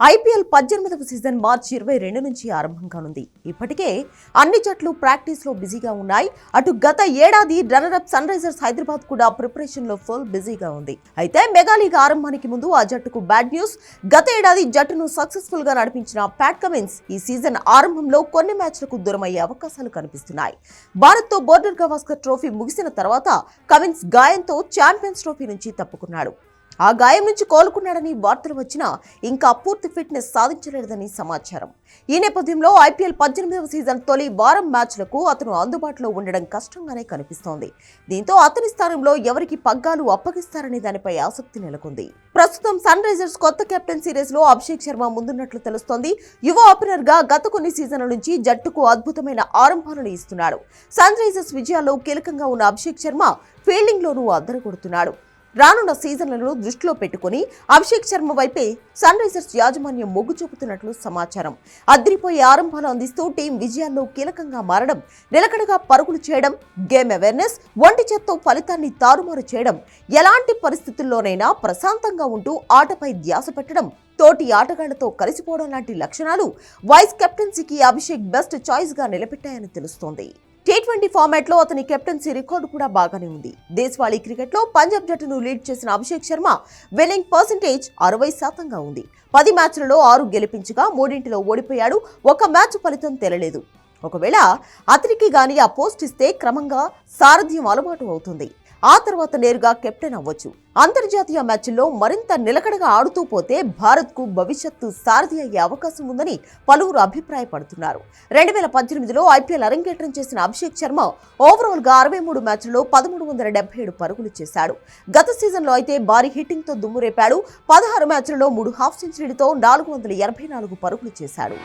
IPL 18వ season మార్చి 22 నుంచి ఆరంభం కానుంది. ఇప్పటికే అన్ని జట్లు ప్రాక్టీస్ లో బిజీగా ఉన్నాయి. అటు గత ఏడాది రన్నరప్ సన్ రైజర్స్ హైదరాబాద్ కూడా ప్రిపరేషన్ లో ఫుల్ బిజీగా ఉంది. అయితే మెగా లీగ్ ఆరంభానికి ముందు ఆ జట్టుకు బ్యాడ్ న్యూస్. గత ఏడాది జట్టును సక్సెస్ఫుల్ గా నడిపించిన ప్యాట్ కమిన్స్ ఈ సీజన్ ఆరంభంలో కొన్ని మ్యాచ్లకు దూరమయ్యే అవకాశాలు కనిపిస్తున్నాయి. భారత్ తో బోర్డర్ గవాస్కర్ ట్రోఫీ ముగిసిన తర్వాత కమిన్స్ గాయంతో ఛాంపియన్స్ ట్రోఫీ నుంచి తప్పుకున్నాడు. ఆ గాయం నుంచి కోలుకున్నాడని వార్తలు వచ్చినా ఇంకా పూర్తి ఫిట్నెస్ సాధించలేదని సమాచారం. ఈ నేపథ్యంలో ఐపీఎల్ 18వ సీజన్ తొలి వారం మ్యాచ్లకు అతను అందుబాటులో ఉండడం కష్టంగానే కనిపిస్తోంది. దీంతో అతని స్థానంలో ఎవరికి పగ్గాలు అప్పగిస్తారనే దానిపై ఆసక్తి నెలకొంది. ప్రస్తుతం సన్ రైజర్స్ కొత్త కెప్టెన్ సిరీస్ లో అభిషేక్ శర్మ ముందున్నట్లు తెలుస్తోంది. యువ ఓపెనర్ గా గత కొన్ని సీజన్ల నుంచి జట్టుకు అద్భుతమైన ఆరంభాలను ఇస్తున్నాడు. సన్ రైజర్స్ విజయాల్లో కీలకంగా ఉన్న అభిషేక్ శర్మ ఫీల్డింగ్ లోనూ అద్దరగొడుతున్నాడు. రానున్న సీజన్లను దృష్టిలో పెట్టుకుని అభిషేక్ శర్మ వైపే సన్ రైజర్స్ యాజమాన్యం మొగ్గు చూపుతున్నట్లు సమాచారం. అదిరిపోయే ఆరంభాలు అందిస్తూ టీం విజయాల్లో కీలకంగా మారడం, నిలకడగా పరుగులు చేయడం, గేమ్ అవేర్నెస్, ఒంటి చేత్తో ఫలితాన్ని తారుమారు చేయడం, ఎలాంటి పరిస్థితుల్లోనైనా ప్రశాంతంగా ఉంటూ ఆటపై ధ్యాస పెట్టడం, తోటి ఆటగాళ్లతో కలిసిపోవడం లాంటి లక్షణాలు వైస్ కెప్టెన్సీకి అభిషేక్ బెస్ట్ చాయిస్ గా నిలబెట్టాయని తెలుస్తోంది. టీ20 ఫార్మాట్ లో అతని కెప్టెన్సీ రికార్డు కూడా బాగానే ఉంది. దేశవాళీ క్రికెట్ లో పంజాబ్ జట్టును లీడ్ చేసిన అభిషేక్ శర్మ విన్నింగ్ పర్సెంటేజ్ 60% ఉంది. 10 మ్యాచ్లలో 6 గెలిపించగా 3 ఓడిపోయాడు. ఒక మ్యాచ్ ఫలితం తెలలేదు. ఒకవేళ అతనికి గానీ ఆ పోస్ట్ ఇస్తే క్రమంగా సారథ్యం అలవాటు అవుతుంది. ఆ తర్వాత నేరుగా కెప్టెన్ అవ్వచ్చు. అంతర్జాతీయ మ్యాచ్ల్లో మరింత నిలకడగా ఆడుతూ పోతే భారత్ కు భవిష్యత్తు సారథి అయ్యే అవకాశం ఉందని పలువురు అభిప్రాయపడుతున్నారు. 2018లో ఐపీఎల్ అరంగేట్రం చేసిన అభిషేక్ శర్మ ఓవరాల్ గా 63 మ్యాచ్ల్లో 1377 పరుగులు చేశాడు. గత సీజన్లో అయితే భారీ హిట్టింగ్ తో దుమ్ము రేపాడు. 16 మ్యాచ్లలో 3 హాఫ్ సెంచరీలతో 484 పరుగులు చేశాడు.